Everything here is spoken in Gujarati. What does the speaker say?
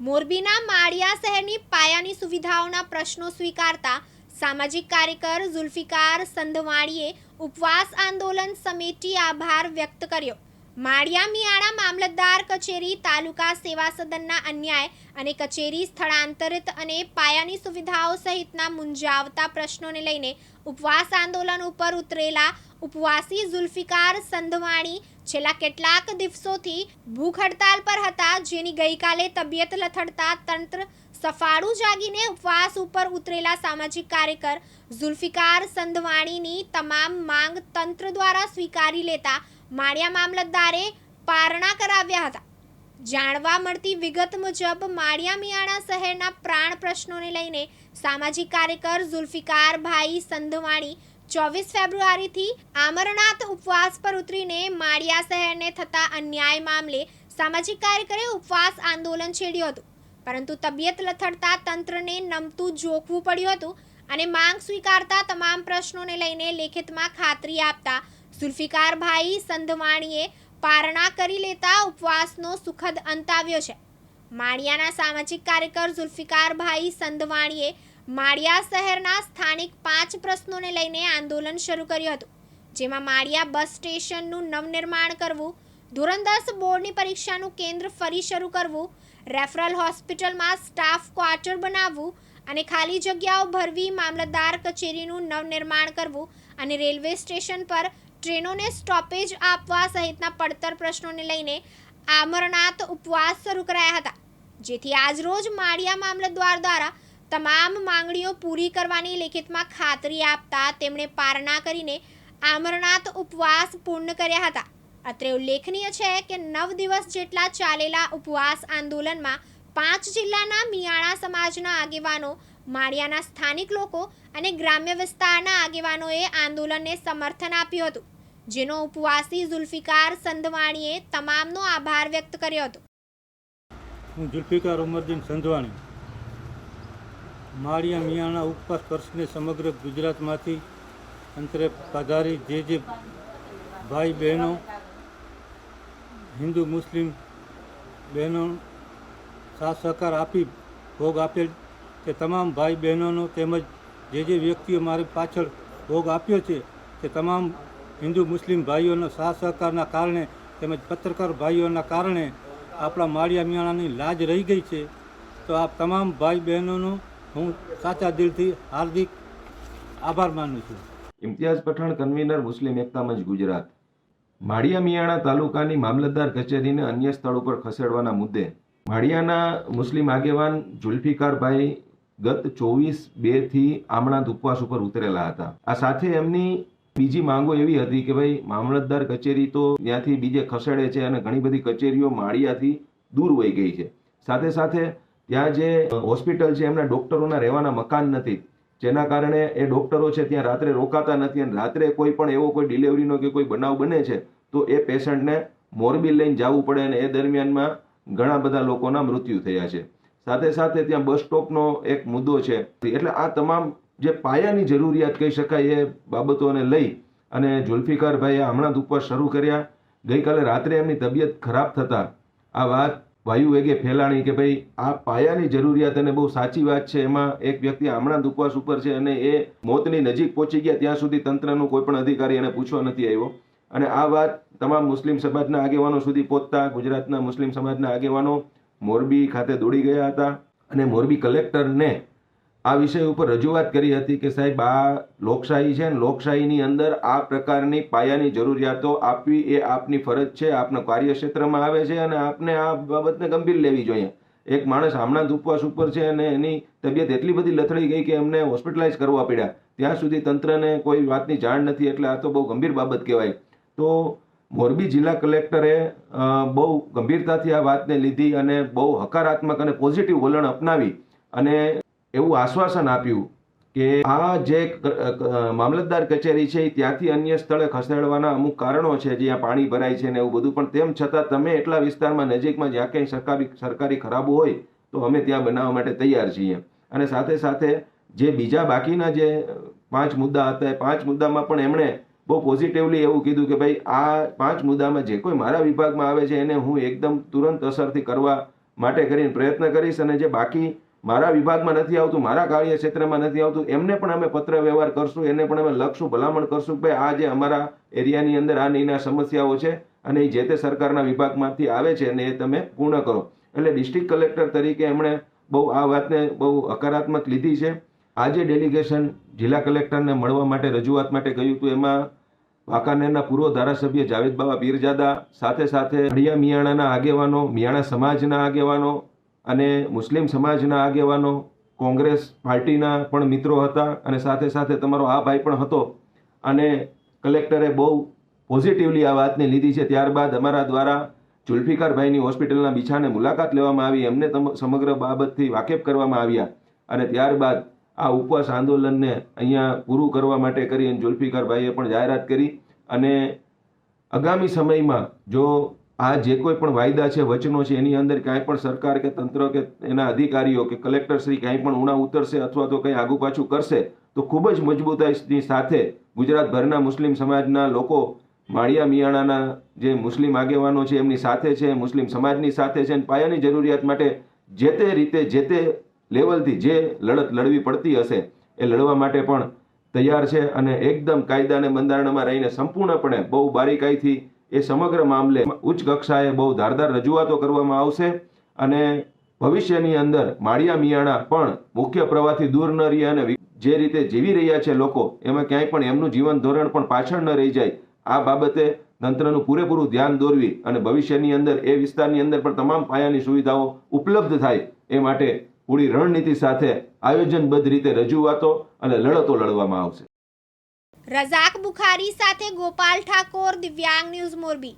મોરબીના માળિયા શહેરની પાયાની સુવિધાઓના પ્રશ્નો સ્વીકારતા સામાજિક કાર્યકર ઝુલ્ફીકાર સંધવાણીએ ઉપવાસ આંદોલન સમિતિ આભાર વ્યક્ત કર્યો। માળિયા મિયાણા મામલતદાર કચેરી તાલુકા સેવા સદનના અન્યાય અને કચેરી સ્થળાંતરિત અને પાયાની સુવિધાઓ સહિતના મૂંઝાવતા પ્રશ્નોને લઈને ઉપવાસ આંદોલન ઉપર ઉતરેલા ઉપવાસી ઝુલ્ફીકાર સંધવાણી છેલ્લા કેટલાક દિવસોથી ભૂખ હડતાલ પર હતા, જેની ગઈકાલે તબિયત લથડતા તંત્ર સફાળું જાગીને ઉપવાસ ઉપર ઉતરેલા સામાજિક કાર્યકર ઝુલ્ફીકાર સંધવાણીની તમામ માંગ તંત્ર દ્વારા સ્વીકારી લેતા માળિયા મામલતદારે પારણા કરાવ્યા હતા। જાણવા મળતી વિગત મુજબ માળિયા મિયાણા શહેરના પ્રાણ પ્રશ્નોને લઈને સામાજિક કાર્યકર ઝુલ્ફીકાર ભાઈ સંધવાણી 24 ફેબ્રુઆરીથી આમરણાથ ઉપવાસ પર ઉતરીને માળિયા શહેરને થતા અન્યાય મામલે સામાજિક કાર્યકરે ઉપવાસ આંદોલન છેડ્યું હતું, પરંતુ તબિયત લથડતા તંત્રને નમતું જોખવું પડ્યું હતું અને માંગ સ્વીકારતા તમામ પ્રશ્નોને લઈને લેખિતમાં ખાતરી આપતા ઝુલ્ફીકાર ભાઈ સંધવાણીએ પારણા કરી લેતા ઉપવાસનો સુખદ અંત આવ્યો છે। માળિયાના સામાજિક કાર્યકર ઝુલ્ફીકાર ભાઈ સંધવાણીએ માળિયા શહેરના સ્થાનિક 5 પ્રશ્નોને લઈને આંદોલન શરૂ કર્યું હતું, જેમાં માળિયા બસ સ્ટેશનનું નવનિર્માણ કરવું, ધોરણ 10 બોર્ડની પરીક્ષાનું કેન્દ્ર ફરી શરૂ કરવું, રેફરલ હોસ્પિટલમાં સ્ટાફ ક્વાર્ટર બનાવવું અને ખાલી જગ્યાઓ ભરવી, મામલતદાર કચેરીનું નવનિર્માણ કરવું અને રેલવે સ્ટેશન પર ટ્રેનોને સ્ટોપેજ આપવા સહિતના પડતર પ્રશ્નોને લઈને આમરણાથ ઉપવાસ શરૂ કરાયા હતા, જેથી આજરોજ માળિયા મામલતદાર દ્વારા તમામ માંગણીઓ પૂરી કરવાની લેખિતમાં ખાતરી આપતા તેમણે પારણા કરીને આમરણાથ ઉપવાસ પૂર્ણ કર્યા હતા। અત્રે ઉલ્લેખનીય છે કે 9 દિવસ જેટલા ચાલેલા ઉપવાસ આંદોલનમાં 5 જિલ્લાના મિયાણા સમાજના આગેવાનો, માળિયાના સ્થાનિક લોકો અને ગ્રામ્ય વિસ્તારના આગેવાનોએ આંદોલનને સમર્થન આપ્યું હતું, જેનો ઉપવાસી ઝુલ્ફીકાર સંધવાણીએ તમામનો આભાર વ્યક્ત કર્યો હતો। હું ઝુલ્ફીકાર ઉમરદીન સંધવાણી માળિયા મિયાણા ઉપવાસ વર્ષને સમગ્ર ગુજરાતમાંથી અંતરે પધારી જે ભાઈ બહેનો, હિન્દુ મુસ્લિમ બહેનો સાથ સહકાર આપી ભોગ આપેલ તે તમામ ભાઈ બહેનોનો તેમજ જે વ્યક્તિઓ મારી પાછળ ભોગ આપ્યો છે તે તમામ હિન્દુ મુસ્લિમ ભાઈઓનો સાથ સહકારના કારણે તેમજ પત્રકાર ભાઈઓના કારણે આપણા માળિયા મિયાણાની લાજ રહી ગઈ છે। તો આ તમામ ભાઈ બહેનોનો હું સાચા દિલથી હાર્દિક આભાર માનું છું। ઇમ્તિયાઝ પઠાણ, કન્વીનર, મુસ્લિમ એકતા મંચ, ગુજરાત। માળિયા મિયાણા તાલુકાની મામલતદાર કચેરીને અન્ય સ્થળ ઉપર ખસેડવાના મુદ્દે માળિયાના મુસ્લિમ આગેવાન ઝુલ્ફીકારભાઈ ગત 24/2થી આમરણાથ ઉપવાસ ઉપર ઉતરેલા હતા। આ સાથે એમની બીજી માંગો એવી હતી કે ભાઈ મામલતદાર કચેરી તો ત્યાંથી બીજે ખસેડે છે અને ઘણી બધી કચેરીઓ માળિયાથી દૂર વહી ગઈ છે, સાથે સાથે ત્યાં જે હોસ્પિટલ છે એમના ડોક્ટરોના રહેવાના મકાન નથી, જેના કારણે એ ડોક્ટરો છે ત્યાં રાત્રે રોકાતા નથી અને રાત્રે કોઈ પણ એવો કોઈ ડિલિવરીનો કે કોઈ બનાવ બને છે તો એ પેશન્ટને મોરબી લઈને જવું પડે અને એ દરમિયાનમાં ઘણા બધા લોકોના મૃત્યુ થયા છે। સાથે સાથે ત્યાં બસ સ્ટોપનો એક મુદ્દો છે, એટલે આ તમામ જે પાયાની જરૂરિયાત કહી શકાય એ બાબતોને લઈ અને ઝુલ્ફીકારભાઈએ હમણાં ઉપવાસ શરૂ કર્યા। ગઈકાલે રાત્રે એમની તબિયત ખરાબ થતાં આ વાત વાયુ વેગે ફેલાણી કે ભાઈ આ પાયાની જરૂરિયાત અને બહુ સાચી વાત છે, એમાં એક વ્યક્તિ હમણાં ઉપવાસ ઉપર છે અને એ મોતની નજીક પહોંચી ગયા ત્યાં સુધી તંત્રનું કોઈ પણ અધિકારી એને પૂછવા નથી આવ્યો અને આ વાત તમામ મુસ્લિમ સમાજના આગેવાનો સુધી પહોંચતા ગુજરાતના મુસ્લિમ સમાજના આગેવાનો મોરબી ખાતે દોડી ગયા હતા અને મોરબી કલેક્ટરને આ વિષય ઉપર રજૂઆત કરી હતી કે સાહેબ આ લોકશાહી છે અને લોકશાહીની અંદર આ પ્રકારની પાયાની જરૂરિયાતો આપવી એ આપની ફરજ છે, આપના કાર્યક્ષેત્રમાં આવે છે અને આપને આ બાબતને ગંભીર લેવી જોઈએ। એક માણસ હમણાં ઉપવાસ ઉપર છે અને એની તબિયત એટલી બધી લથડી ગઈ કે એમને હોસ્પિટલાઇઝ કરવા પડ્યા, ત્યાં સુધી તંત્રને કોઈ વાતની જાણ નથી, એટલે આ તો બહુ ગંભીર બાબત કહેવાય। તો મોરબી જિલ્લા કલેક્ટરે બહુ ગંભીરતાથી આ વાતને લીધી અને બહુ હકારાત્મક અને પોઝિટિવ વલણ અપનાવી અને એવું આશ્વાસન આપ્યું કે આ જે મામલતદાર કચેરી છે ત્યાંથી અન્ય સ્થળે ખસેડવાના અમુક કારણો છે, જ્યાં પાણી ભરાય છે ને એવું બધું, પણ તેમ છતાં તમે એટલા વિસ્તારમાં નજીકમાં જ્યાં ક્યાંય સરકારી ખરાબો હોય તો અમે ત્યાં બનાવવા માટે તૈયાર છીએ। અને સાથે સાથે જે બીજા બાકીના જે 5 મુદ્દા હતા એ 5 મુદ્દામાં પણ એમણે બહુ પોઝિટિવલી એવું કીધું કે ભાઈ આ 5 મુદ્દામાં જે કોઈ મારા વિભાગમાં આવે છે એને હું એકદમ તુરંત અસરથી કરવા માટે કરીને પ્રયત્ન કરીશ. અને જે બાકી મારા વિભાગમાં નથી આવતું, મારા કાર્ય ક્ષેત્રમાં નથી આવતું, એમને પણ અમે પત્ર વ્યવહાર કરશું, એને પણ અમે લખશું, ભલામણ કરશું કે ભાઈ આ જે અમારા એરિયાની અંદર આ નીના સમસ્યાઓ છે અને એ જે તે સરકારના વિભાગમાંથી આવે છે અને એ તમે પૂર્ણ કરો. એટલે ડિસ્ટ્રિક્ટ કલેક્ટર તરીકે એમણે બહુ આ વાતને બહુ હકારાત્મક લીધી છે. આજે ડેલિગેશન જિલ્લા કલેક્ટરને મળવા માટે રજૂઆત માટે ગયું હતું. એમાં વાંકાનેરના પૂર્વ ધારાસભ્ય જાવેદ બાવા પીરજાદા, સાથે સાથે માળિયા મિયાણાના આગેવાનો, મિયાણા સમાજના આગેવાનો અને મુસ્લિમ સમાજના આગેવાનો, કોંગ્રેસ પાર્ટીના પણ મિત્રો હતા અને સાથે સાથે તમારો આ ભાઈ પણ હતો. અને કલેક્ટરે બહુ પોઝિટિવલી આ વાતને લીધી છે. ત્યારબાદ અમારા દ્વારા જુલ્ફિકારભાઈની હોસ્પિટલના બિછાને મુલાકાત લેવામાં આવી, એમને સમગ્ર બાબતથી વાકેફ કરવામાં આવ્યા અને ત્યારબાદ આ ઉપવાસ આંદોલનને અહીંયા પૂરું કરવા માટે કરી જુલ્ફિકારભાઈએ પણ જાહેરાત કરી. અને આગામી સમયમાં જો આ જે કોઈ પણ વાયદા છે, વચનો છે, એની અંદર ક્યાંય પણ સરકાર કે તંત્ર કે એના અધિકારીઓ કે કલેક્ટરશ્રી ક્યાંય પણ ઉણા ઉતરશે અથવા તો કંઈ આગુ પાછું કરશે તો ખૂબ જ મજબૂતાઈની સાથે ગુજરાતભરના મુસ્લિમ સમાજના લોકો માળિયા મિયાણાના જે મુસ્લિમ આગેવાનો છે એમની સાથે છે, મુસ્લિમ સમાજની સાથે છે અને પાયાની જરૂરિયાત માટે જે તે રીતે જે તે લેવલથી જે લડત લડવી પડતી હશે એ લડવા માટે પણ તૈયાર છે. અને એકદમ કાયદા અને બંધારણમાં રહીને સંપૂર્ણપણે બહુ બારીકાઈથી એ સમગ્ર મામલે ઉચ્ચ કક્ષાએ બહુ ધારદાર રજૂઆતો કરવામાં આવશે. અને ભવિષ્યની અંદર માળિયા મિયાણા પણ મુખ્ય પ્રવાહથી દૂર ન રહે અને જે રીતે જીવી રહ્યા છે લોકો, એમાં ક્યાંય પણ એમનું જીવન ધોરણ પણ પાછળ ન રહી જાય, આ બાબતે તંત્રનું પૂરેપૂરું ધ્યાન દોરવી અને ભવિષ્યની અંદર એ વિસ્તારની અંદર પણ તમામ પાયાની સુવિધાઓ ઉપલબ્ધ થાય એ માટે પૂરી રણનીતિ સાથે આયોજનબદ્ધ રીતે રજૂઆતો અને લડતો લડવામાં આવશે. રઝાક બુખારી સાથે ગોપાલ ઠાકોર, દિવ્યાંગ ન્યૂઝ, મોરબી.